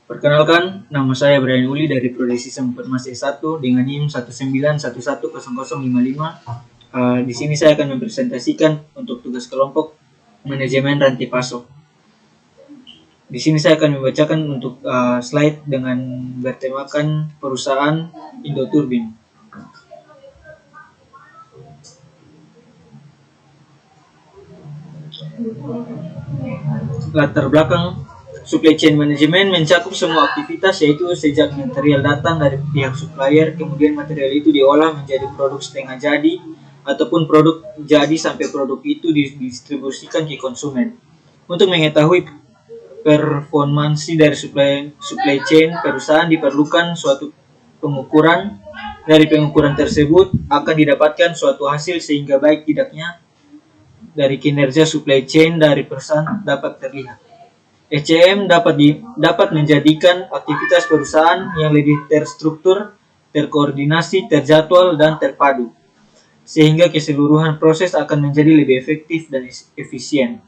Perkenalkan, nama saya Brian Uli dari Prodi Sistem Informasi S1 dengan NIM 191110055. Di sini saya akan mempresentasikan untuk tugas kelompok manajemen rantai pasok. Di sini saya akan membacakan untuk slide dengan bertemakan perusahaan Indoturbin. Latar belakang supply chain management mencakup semua aktivitas, yaitu sejak material datang dari pihak supplier, kemudian material itu diolah menjadi produk setengah jadi ataupun produk jadi sampai produk itu didistribusikan ke konsumen. Untuk mengetahui performansi dari supply chain perusahaan diperlukan suatu pengukuran. Dari pengukuran tersebut akan didapatkan suatu hasil sehingga baik tidaknya dari kinerja supply chain dari perusahaan dapat terlihat. SCM dapat menjadikan aktivitas perusahaan yang lebih terstruktur, terkoordinasi, terjadwal, dan terpadu, sehingga keseluruhan proses akan menjadi lebih efektif dan efisien.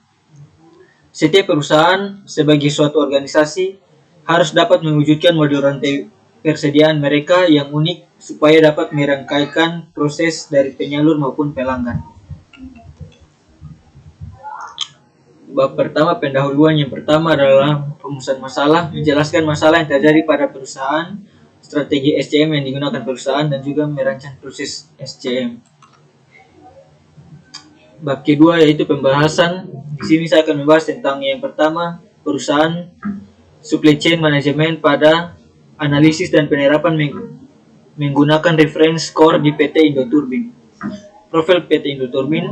Setiap perusahaan sebagai suatu organisasi harus dapat mewujudkan model rantai persediaan mereka yang unik supaya dapat merangkaikan proses dari penyalur maupun pelanggan. Bab pertama, pendahuluan yang pertama adalah perumusan masalah, menjelaskan masalah yang terjadi pada perusahaan, strategi SCM yang digunakan perusahaan, dan juga merancang proses SCM. Bab kedua yaitu pembahasan. Di sini saya akan membahas tentang yang pertama, perusahaan supply chain management pada analisis dan penerapan menggunakan reference core di PT Indoturbin. Profil PT Indoturbin.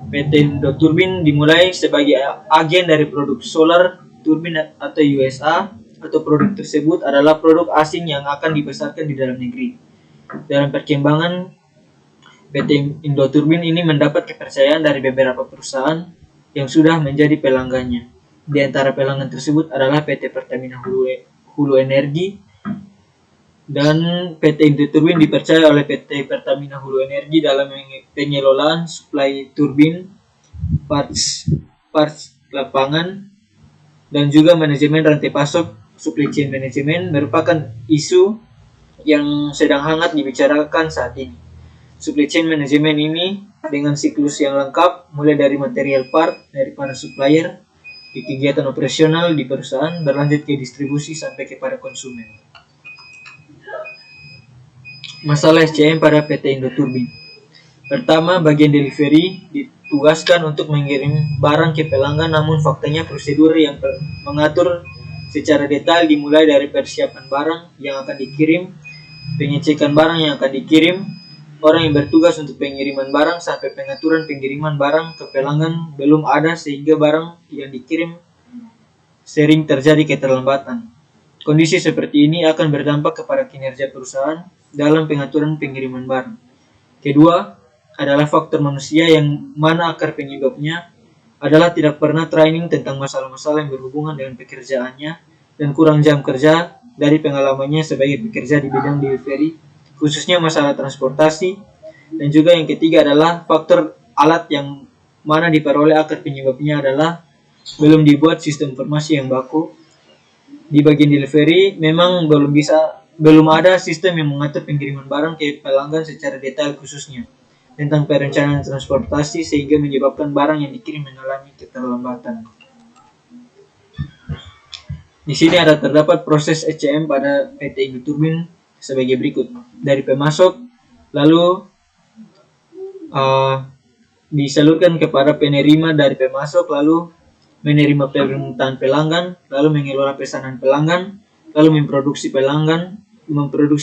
PT Indoturbin dimulai sebagai agen dari produk solar turbin atau USA, atau produk tersebut adalah produk asing yang akan dibesarkan di dalam negeri. Dalam perkembangan, PT Indoturbin ini mendapat kepercayaan dari beberapa perusahaan yang sudah menjadi pelanggannya. Di antara pelanggan tersebut adalah PT Pertamina Hulu Energi, dan PT Indoturbin dipercaya oleh PT Pertamina Hulu Energi dalam pengelolaan suplai turbin, parts lapangan, dan juga manajemen rantai pasok. Supply chain management merupakan isu yang sedang hangat dibicarakan saat ini. Supply chain management ini dengan siklus yang lengkap, mulai dari material part dari para supplier di kegiatan operasional di perusahaan, berlanjut ke distribusi sampai kepada konsumen. Masalah SCM pada PT Indoturbin. Pertama, bagian delivery ditugaskan untuk mengirim barang ke pelanggan, namun faktanya prosedur yang mengatur secara detail dimulai dari persiapan barang yang akan dikirim, pengecekan barang yang akan dikirim, orang yang bertugas untuk pengiriman barang, sampai pengaturan pengiriman barang ke pelanggan belum ada, sehingga barang yang dikirim sering terjadi keterlambatan. Kondisi seperti ini akan berdampak kepada kinerja perusahaan dalam pengaturan pengiriman barang. Kedua adalah faktor manusia, yang mana akar penyebabnya adalah tidak pernah training tentang masalah-masalah yang berhubungan dengan pekerjaannya dan kurang jam kerja dari pengalamannya sebagai pekerja di bidang delivery, khususnya masalah transportasi. Dan juga yang ketiga adalah faktor alat, yang mana diperoleh akar penyebabnya adalah belum dibuat sistem informasi yang baku. Di bagian delivery memang belum ada sistem yang mengatur pengiriman barang ke pelanggan secara detail, khususnya tentang perencanaan transportasi, sehingga menyebabkan barang yang dikirim mengalami keterlambatan. Di sini terdapat proses SCM pada PT Indoturbin sebagai berikut. Dari pemasok, lalu disalurkan kepada penerima dari pemasok, lalu menerima permintaan pelanggan, lalu mengelola pesanan pelanggan, lalu memproduksi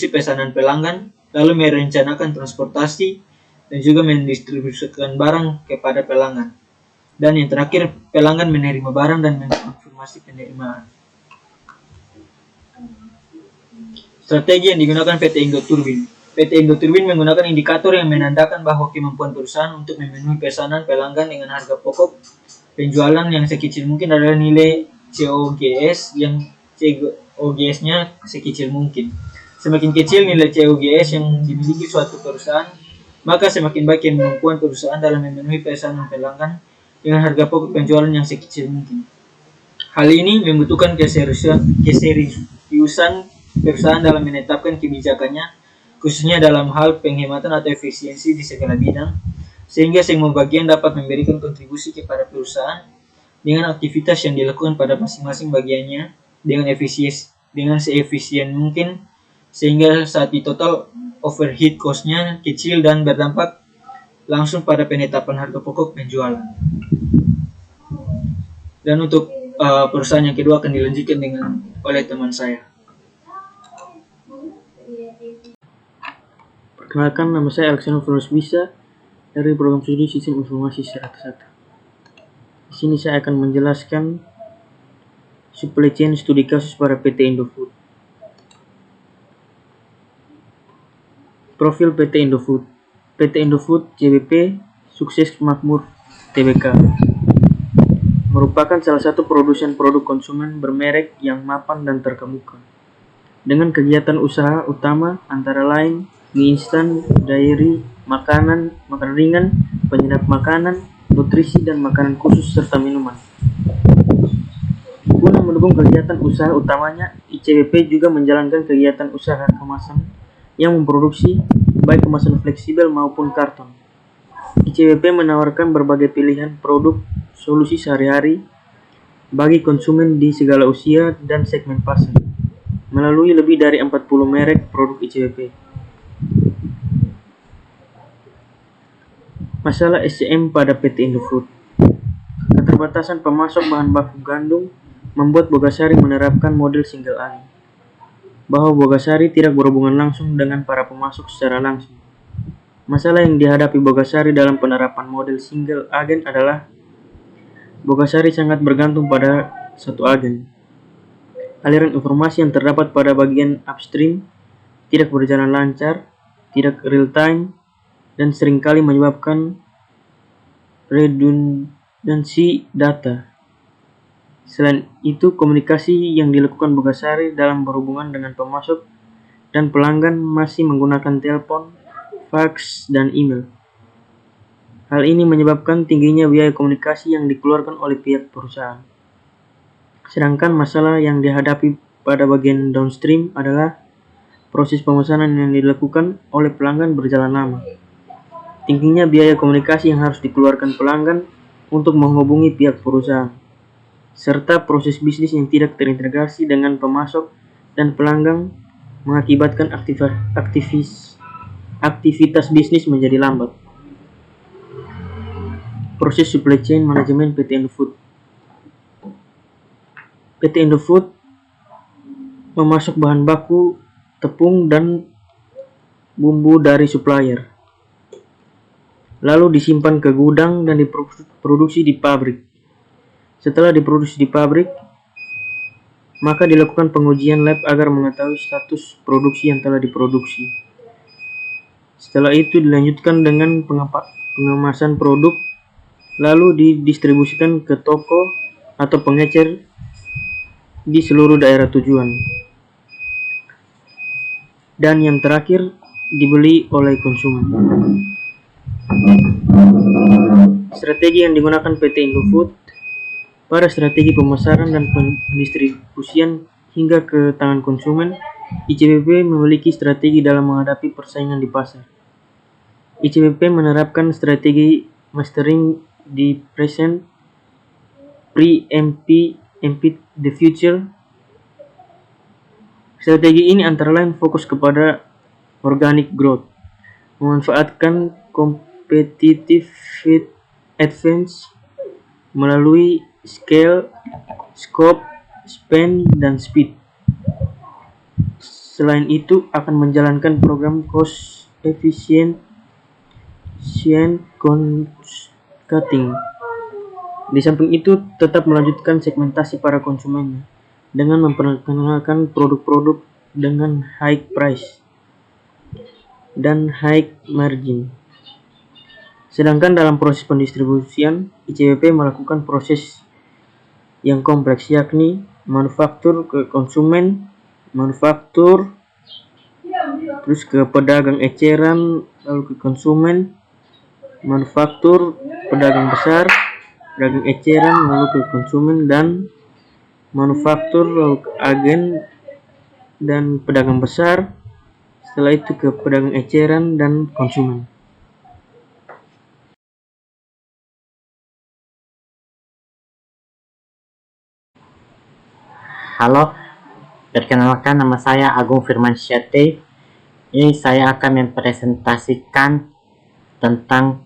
pesanan pelanggan, lalu merencanakan transportasi, dan juga mendistribusikan barang kepada pelanggan. Dan yang terakhir, pelanggan menerima barang dan mengkonfirmasi penerimaan. Strategi yang digunakan PT Indoturbin. PT Indoturbin menggunakan indikator yang menandakan bahwa kemampuan perusahaan untuk memenuhi pesanan pelanggan dengan harga pokok penjualan yang sekecil mungkin adalah nilai COGS, yang COGS-nya sekecil mungkin. Semakin kecil nilai COGS yang dimiliki suatu perusahaan, maka semakin baik kemampuan perusahaan dalam memenuhi pesanan pelanggan dengan harga pokok penjualan yang sekecil mungkin. Hal ini membutuhkan keseriusan perusahaan dalam menetapkan kebijakannya, khususnya dalam hal penghematan atau efisiensi di segala bidang, sehingga semua bagian dapat memberikan kontribusi kepada perusahaan dengan aktivitas yang dilakukan pada masing-masing bagiannya dengan seefisien mungkin, sehingga saat di total overhead cost-nya kecil dan berdampak langsung pada penetapan harga pokok penjualan. Dan untuk perusahaan yang kedua akan dilanjutkan oleh teman saya. Perkenalkan, nama saya Alexander Flores Bisa dari program studi Sistem Informasi 101. Di sini saya akan menjelaskan supply chain studi kasus pada PT Indofood. Profil PT Indofood. PT Indofood CBP Sukses Makmur Tbk merupakan salah satu produsen produk konsumen bermerek yang mapan dan terkemuka, dengan kegiatan usaha utama antara lain mie instan, dairy, makanan ringan, penyedap makanan, nutrisi dan makanan khusus serta minuman. Guna mendukung kegiatan usaha utamanya, ICBP juga menjalankan kegiatan usaha kemasan yang memproduksi baik kemasan fleksibel maupun karton. ICBP menawarkan berbagai pilihan produk solusi sehari-hari bagi konsumen di segala usia dan segmen pasar, melalui lebih dari 40 merek produk ICBP. Masalah SCM pada PT Indofood. Keterbatasan pemasok bahan baku gandum membuat Bogasari menerapkan model single agen, bahwa Bogasari tidak berhubungan langsung dengan para pemasok secara langsung. Masalah yang dihadapi Bogasari dalam penerapan model single agen adalah Bogasari sangat bergantung pada satu agen. Aliran informasi yang terdapat pada bagian upstream tidak berjalan lancar, tidak real time, dan seringkali menyebabkan redundansi data. Selain itu, komunikasi yang dilakukan Bogasari dalam berhubungan dengan pemasok dan pelanggan masih menggunakan telepon, fax, dan email. Hal ini menyebabkan tingginya biaya komunikasi yang dikeluarkan oleh pihak perusahaan. Sedangkan masalah yang dihadapi pada bagian downstream adalah proses pemesanan yang dilakukan oleh pelanggan berjalan lama. Tingginya biaya komunikasi yang harus dikeluarkan pelanggan untuk menghubungi pihak perusahaan, serta proses bisnis yang tidak terintegrasi dengan pemasok dan pelanggan mengakibatkan aktivitas bisnis menjadi lambat. Proses supply chain manajemen PT Indofood. PT Indofood memasok bahan baku tepung dan bumbu dari supplier, lalu disimpan ke gudang dan diproduksi di pabrik. Setelah diproduksi di pabrik, maka dilakukan pengujian lab agar mengetahui status produksi yang telah diproduksi. Setelah itu dilanjutkan dengan pengemasan produk, lalu didistribusikan ke toko atau pengecer di seluruh daerah tujuan. Dan yang terakhir, dibeli oleh konsumen. Strategi yang digunakan PT Indofood pada strategi pemasaran dan pendistribusian hingga ke tangan konsumen. ICBP memiliki strategi dalam menghadapi persaingan di pasar. ICBP menerapkan strategi mastering di present, pre-MP the future. Strategi ini antara lain fokus kepada organic growth, memanfaatkan competitive advantage melalui scale, scope, spend, dan speed. Selain itu, akan menjalankan program cost efficient cutting. Di samping itu, tetap melanjutkan segmentasi para konsumennya dengan memperkenalkan produk-produk dengan high price dan high margin. Sedangkan dalam proses pendistribusian, ICBP melakukan proses yang kompleks, yakni manufaktur ke konsumen, manufaktur, terus ke pedagang eceran, lalu ke konsumen, manufaktur, pedagang besar, pedagang eceran, lalu ke konsumen, dan manufaktur, lalu ke agen dan pedagang besar, setelah itu ke pedagang eceran dan konsumen. Halo, perkenalkan nama saya Agung Firman Syate. Ini saya akan mempresentasikan tentang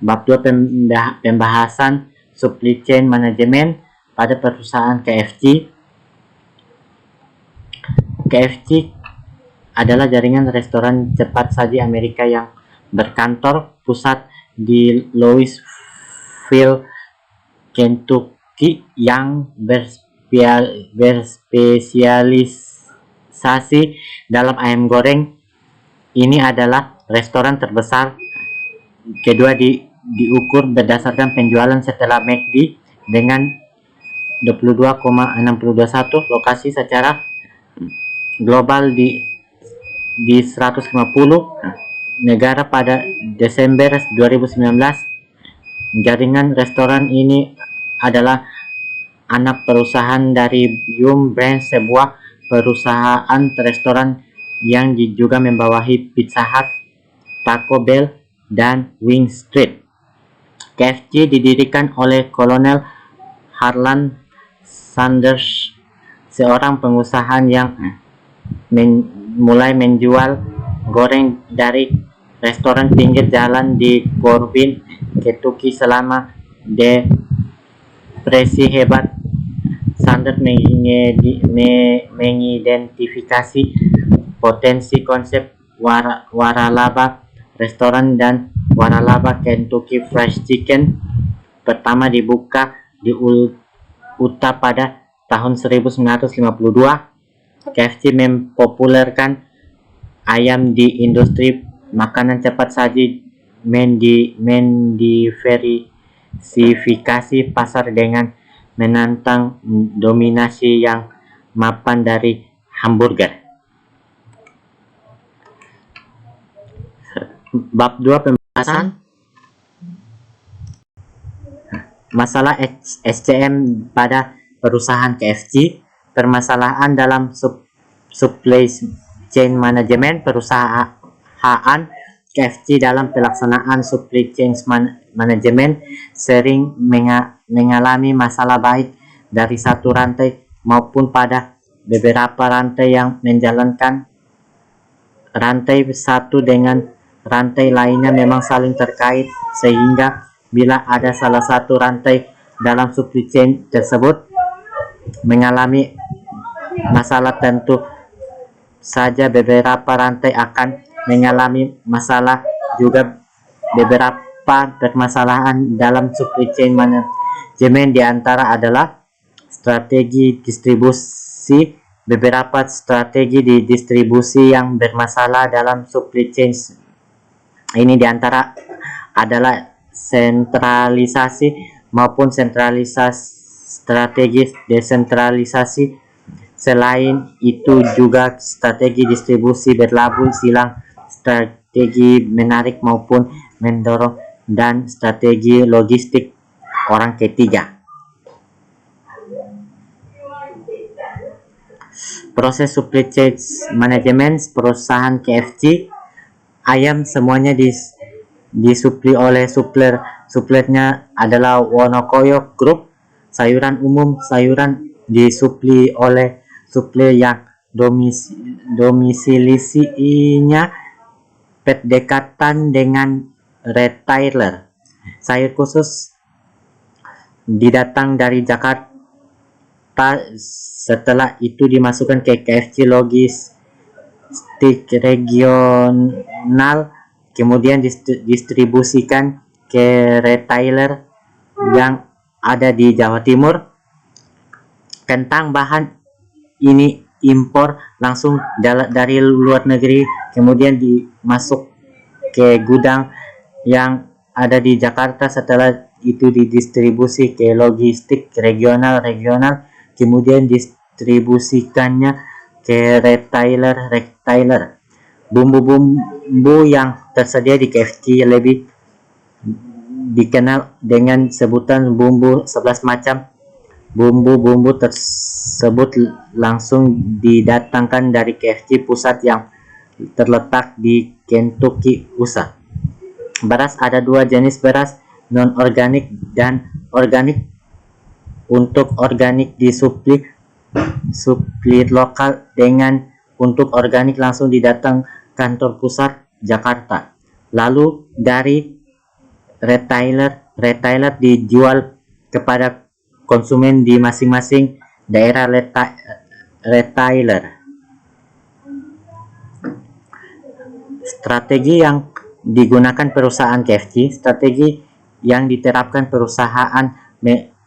bab 2 pembahasan supply chain management pada perusahaan KFC. KFC adalah jaringan restoran cepat saji Amerika yang berkantor pusat di Louisville, Kentucky, yang berspesialisasi dalam ayam goreng. Ini adalah restoran terbesar kedua diukur berdasarkan penjualan setelah McD dengan 22,621 lokasi secara global di 150 negara pada Desember 2019. Jaringan restoran ini adalah anak perusahaan dari Yum Brands, sebuah perusahaan restoran yang juga membawahi Pizza Hut, Taco Bell, dan Wing Street. KFC didirikan oleh Kolonel Harlan Sanders, seorang pengusaha yang mulai menjual goreng dari restoran pinggir jalan di Corbin, Kentucky selama depresi hebat. Sanders mengidentifikasi potensi konsep waralaba restoran dan waralaba Kentucky Fried Chicken pertama dibuka di Utah pada tahun 1952. KFC mempopulerkan ayam di industri makanan cepat saji, mendiversifikasi pasar dengan menantang dominasi yang mapan dari hamburger. Bab 2 pembahasan masalah SCM pada perusahaan KFC. Permasalahan dalam supply chain management perusahaan KFC dalam pelaksanaan supply chain management sering mengalami masalah baik dari satu rantai maupun pada beberapa rantai yang menjalankan rantai satu dengan rantai lainnya memang saling terkait, sehingga bila ada salah satu rantai dalam supply chain tersebut mengalami masalah, tentu saja beberapa rantai akan mengalami masalah juga. Beberapa permasalahan dalam supply chain management diantara adalah strategi distribusi. Beberapa strategi di distribusi yang bermasalah dalam supply chain ini diantara adalah sentralisasi maupun sentralisasi, strategi desentralisasi. Selain itu juga strategi distribusi berlabuh silang, strategi menarik maupun mendorong, dan strategi logistik orang ketiga. Proses supply chain management perusahaan KFC. Ayam semuanya disuplai oleh suppliernya adalah Wonokoyo Group. Sayuran umum, sayuran disuplai oleh supplier yang domisilinya berdekatan dengan retailer. Sayur khusus didatang dari Jakarta, setelah itu dimasukkan ke KFC logistik regional, kemudian distribusikan ke retailer yang ada di Jawa Timur. Kentang bahan ini impor langsung dari luar negeri, kemudian dimasuk ke gudang yang ada di Jakarta. Setelah itu didistribusi ke logistik regional, kemudian distribusikannya ke retailer. Bumbu-bumbu yang tersedia di KFC lebih dikenal dengan sebutan bumbu 11 macam. Bumbu-bumbu tersebut langsung didatangkan dari KFC pusat yang terletak di Kentucky, USA. Beras ada dua jenis beras, non-organik dan organik. Untuk organik disuplai lokal, dengan untuk organik langsung didatang kantor pusat Jakarta. Lalu dari retailer dijual kepada konsumen di masing-masing daerah retailer. Strategi yang digunakan perusahaan KFC, strategi yang diterapkan perusahaan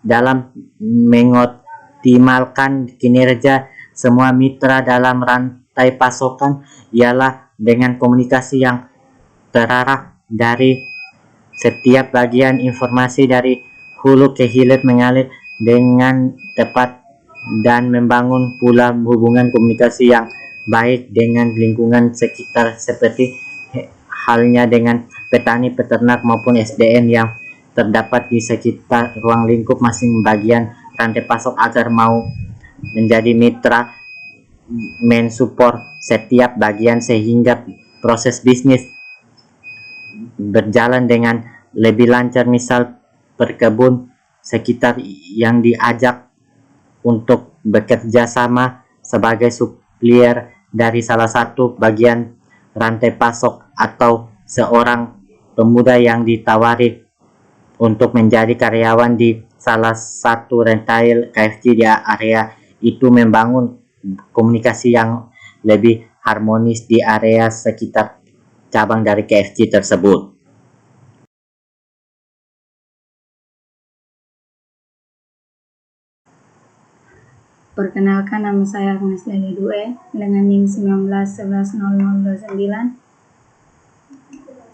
dalam mengoptimalkan kinerja semua mitra dalam rantai pasokan ialah dengan komunikasi yang terarah dari setiap bagian, informasi dari hulu ke hilir mengalir dengan tepat, dan membangun pula hubungan komunikasi yang baik dengan lingkungan sekitar seperti halnya dengan petani, peternak maupun SDM yang terdapat di sekitar ruang lingkup masing bagian rantai pasok agar mau menjadi mitra mensupport setiap bagian sehingga proses bisnis berjalan dengan lebih lancar. Misal perkebun sekitar yang diajak untuk bekerja sama sebagai supplier dari salah satu bagian rantai pasok, atau seorang pemuda yang ditawari untuk menjadi karyawan di salah satu retail KFC di area itu, membangun komunikasi yang lebih harmonis di area sekitar cabang dari KFC tersebut. Perkenalkan, nama saya Agnes Leli Due dengan NIM 19110029.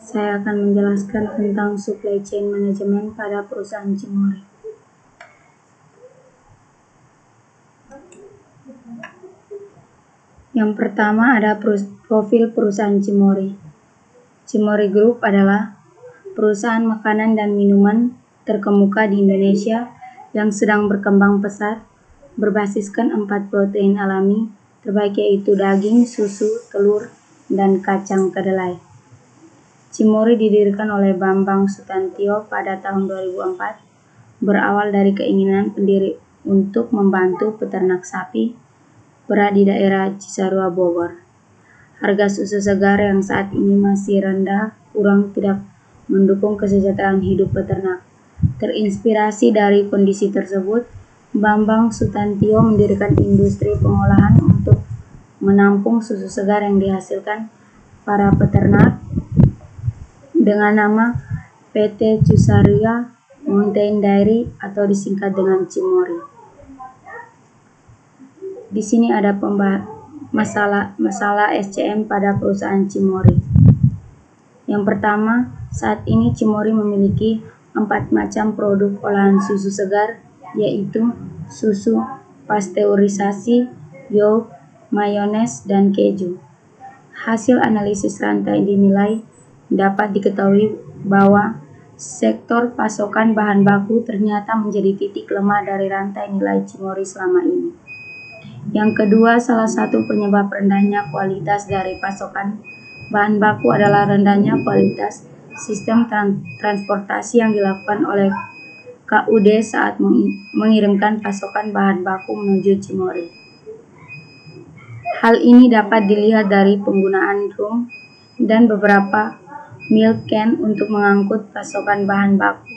Saya akan menjelaskan tentang supply chain management pada perusahaan Cimory. Yang pertama ada profil perusahaan Cimory. Cimory Group adalah perusahaan makanan dan minuman terkemuka di Indonesia yang sedang berkembang pesat, berbasiskan 4 protein alami terbaik, yaitu daging, susu, telur, dan kacang kedelai. Cimory didirikan oleh Bambang Sutantio pada tahun 2004, berawal dari keinginan pendiri untuk membantu peternak sapi berada di daerah Cisarua, Bogor. Harga susu segar yang saat ini masih rendah kurang tidak mendukung kesejahteraan hidup peternak. Terinspirasi dari kondisi tersebut, Bambang Sutantio mendirikan industri pengolahan untuk menampung susu segar yang dihasilkan para peternak dengan nama PT Cisarua Mountain Dairy atau disingkat dengan Cimory. Di sini ada masalah SCM pada perusahaan Cimory. Yang pertama, saat ini Cimory memiliki 4 macam produk olahan susu segar, yaitu susu pasteurisasi, yogurt, mayones, dan keju. Hasil analisis rantai dinilai dapat diketahui bahwa sektor pasokan bahan baku ternyata menjadi titik lemah dari rantai nilai Cimory selama ini. Yang kedua, salah satu penyebab rendahnya kualitas dari pasokan bahan baku adalah rendahnya kualitas sistem transportasi yang dilakukan oleh KUD saat mengirimkan pasokan bahan baku menuju Cimory. Hal ini dapat dilihat dari penggunaan drum dan beberapa milk can untuk mengangkut pasokan bahan baku.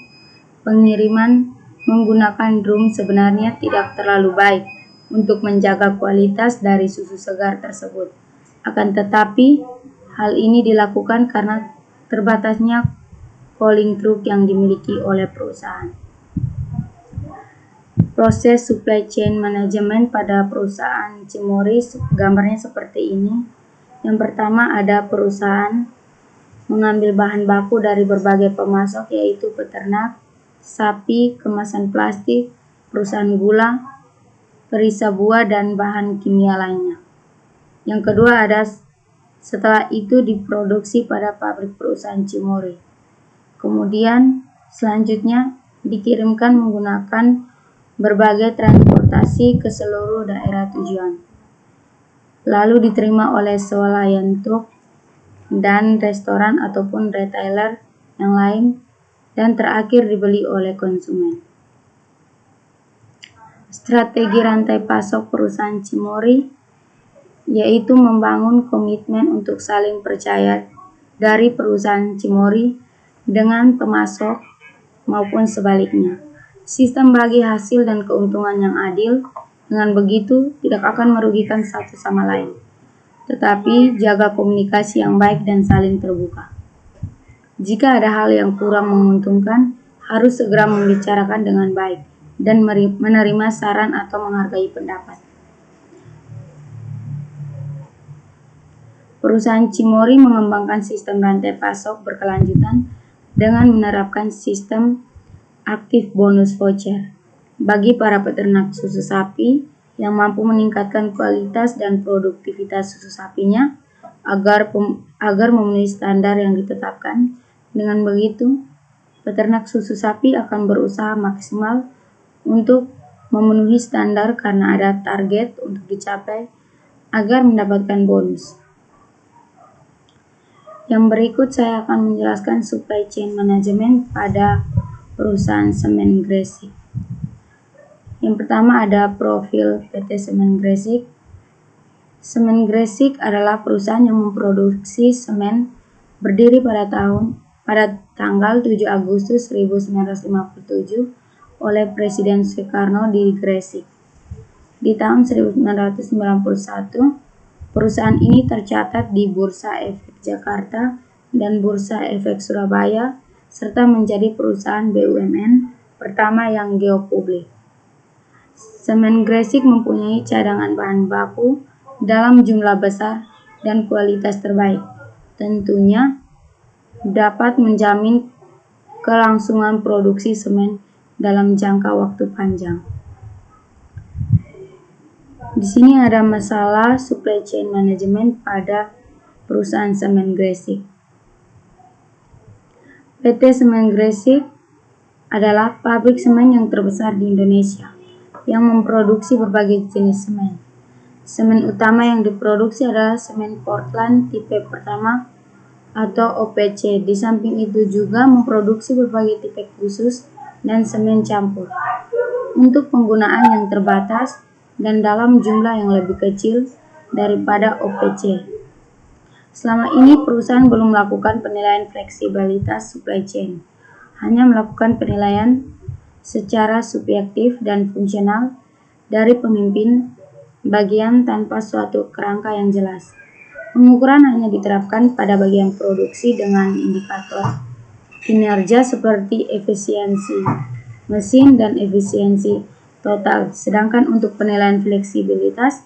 Pengiriman menggunakan drum sebenarnya tidak terlalu baik untuk menjaga kualitas dari susu segar tersebut. Akan tetapi, hal ini dilakukan karena terbatasnya cooling truck yang dimiliki oleh perusahaan. Proses supply chain management pada perusahaan Cimory gambarnya seperti ini. Yang pertama, ada perusahaan mengambil bahan baku dari berbagai pemasok, yaitu peternak, sapi, kemasan plastik, perusahaan gula, perisa buah, dan bahan kimia lainnya. Yang kedua, setelah itu diproduksi pada pabrik perusahaan Cimory. Kemudian Selanjutnya, dikirimkan menggunakan berbagai transportasi ke seluruh daerah tujuan. Lalu diterima oleh swalayan truk dan restoran ataupun retailer yang lain, dan terakhir dibeli oleh konsumen. Strategi rantai pasok perusahaan Cimory yaitu membangun komitmen untuk saling percaya dari perusahaan Cimory dengan pemasok maupun sebaliknya. Sistem bagi hasil dan keuntungan yang adil, dengan begitu tidak akan merugikan satu sama lain, tetapi jaga komunikasi yang baik dan saling terbuka. Jika ada hal yang kurang menguntungkan, harus segera membicarakan dengan baik dan menerima saran atau menghargai pendapat. Perusahaan Cimory mengembangkan sistem rantai pasok berkelanjutan dengan menerapkan sistem aktif bonus voucher bagi para peternak susu sapi yang mampu meningkatkan kualitas dan produktivitas susu sapinya agar memenuhi standar yang ditetapkan. Dengan begitu, peternak susu sapi akan berusaha maksimal untuk memenuhi standar karena ada target untuk dicapai agar mendapatkan bonus. Yang berikut saya akan menjelaskan supply chain management pada perusahaan semen Gresik. Yang pertama ada profil PT Semen Gresik. Semen Gresik adalah perusahaan yang memproduksi semen, berdiri pada tanggal 7 Agustus 1957 oleh Presiden Soekarno di Gresik. Di tahun 1991, perusahaan ini tercatat di Bursa Efek Jakarta dan Bursa Efek Surabaya, serta menjadi perusahaan BUMN pertama yang geopublik. Semen Gresik mempunyai cadangan bahan baku dalam jumlah besar dan kualitas terbaik. Tentunya dapat menjamin kelangsungan produksi semen dalam jangka waktu panjang. Di sini ada masalah supply chain management pada perusahaan Semen Gresik. PT Semen Gresik adalah pabrik semen yang terbesar di Indonesia yang memproduksi berbagai jenis semen. Semen utama yang diproduksi adalah semen Portland tipe pertama atau OPC. Di samping itu juga memproduksi berbagai tipe khusus dan semen campur untuk penggunaan yang terbatas dan dalam jumlah yang lebih kecil daripada OPC. Selama ini perusahaan belum melakukan penilaian fleksibilitas supply chain, hanya melakukan penilaian secara subjektif dan fungsional dari pemimpin bagian tanpa suatu kerangka yang jelas. Pengukuran hanya diterapkan pada bagian produksi dengan indikator kinerja seperti efisiensi mesin dan efisiensi total. Sedangkan untuk penilaian fleksibilitas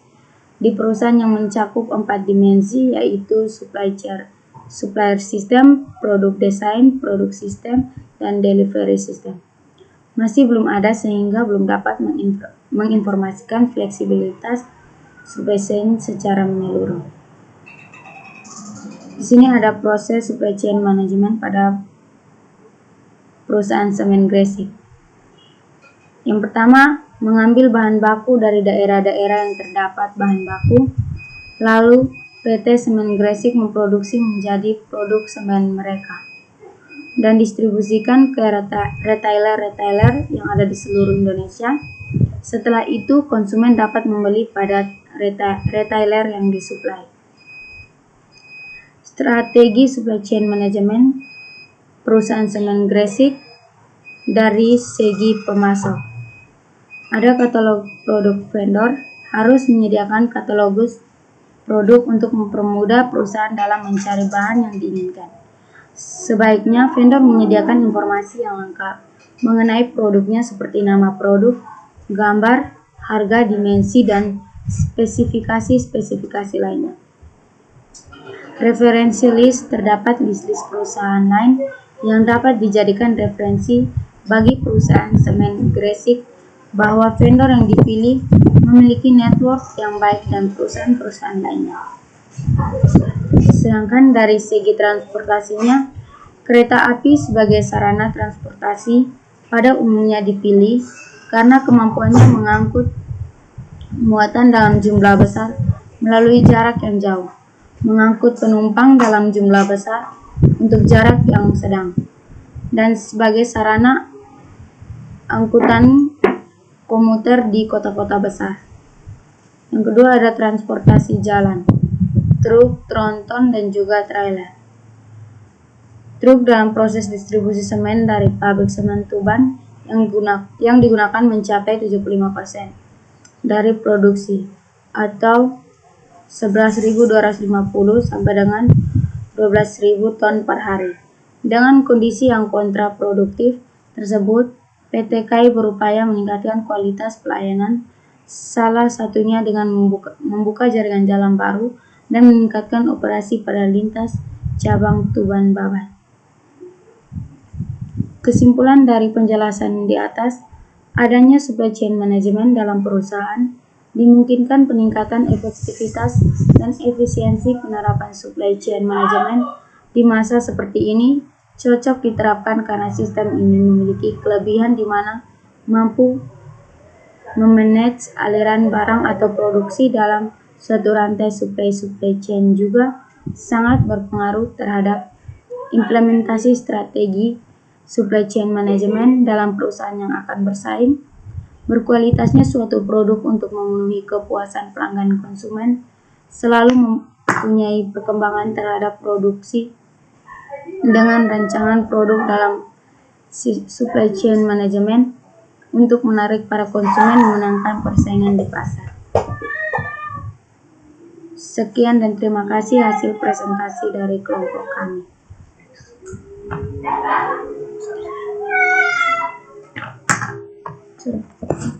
di perusahaan yang mencakup 4 dimensi, yaitu supplier system, product design, product system, dan delivery system, masih belum ada sehingga belum dapat menginformasikan fleksibilitas supply chain secara menyeluruh. Di sini ada proses supply chain management pada perusahaan Semen Gresik. Yang pertama, mengambil bahan baku dari daerah-daerah yang terdapat bahan baku, lalu PT Semen Gresik memproduksi menjadi produk semen mereka dan distribusikan ke retailer-retailer yang ada di seluruh Indonesia. Setelah itu, konsumen dapat membeli pada retailer yang disuplai. Strategi supply chain management perusahaan Semen Gresik dari segi pemasok. Ada katalog produk vendor, harus menyediakan katalogus produk untuk mempermudah perusahaan dalam mencari bahan yang diinginkan. Sebaiknya vendor menyediakan informasi yang lengkap mengenai produknya seperti nama produk, gambar, harga, dimensi, dan spesifikasi lainnya. Referensi list, terdapat list-list perusahaan lain yang dapat dijadikan referensi bagi perusahaan Semen Gresik bahwa vendor yang dipilih memiliki network yang baik dan perusahaan-perusahaan lainnya. Sedangkan dari segi transportasinya, Kereta api sebagai sarana transportasi pada umumnya dipilih karena kemampuannya mengangkut muatan dalam jumlah besar melalui jarak yang jauh, mengangkut penumpang dalam jumlah besar untuk jarak yang sedang, dan sebagai sarana angkutan komuter di kota-kota besar. Yang kedua ada transportasi jalan, truk, tronton, dan juga trailer. Truk dalam proses distribusi semen dari pabrik semen Tuban yang digunakan mencapai 75% dari produksi atau 11.250 sampai dengan 12.000 ton per hari. Dengan kondisi yang kontraproduktif tersebut, PT KAI berupaya meningkatkan kualitas pelayanan, salah satunya dengan membuka jaringan jalan baru dan meningkatkan operasi pada lintas cabang Tuban Babat. Kesimpulan dari penjelasan di atas, adanya supply chain management dalam perusahaan dimungkinkan peningkatan efektivitas dan efisiensi. Penerapan supply chain management di masa seperti ini cocok diterapkan karena sistem ini memiliki kelebihan di mana mampu memanage aliran barang atau produksi dalam suatu rantai supply chain, juga sangat berpengaruh terhadap implementasi strategi supply chain management dalam perusahaan yang akan bersaing. Berkualitasnya suatu produk untuk memenuhi kepuasan pelanggan konsumen, selalu mempunyai perkembangan terhadap produksi dengan rancangan produk dalam supply chain management untuk menarik para konsumen memenangkan persaingan di pasar. Sekian dan terima kasih hasil presentasi dari kelompok kami. Sudah.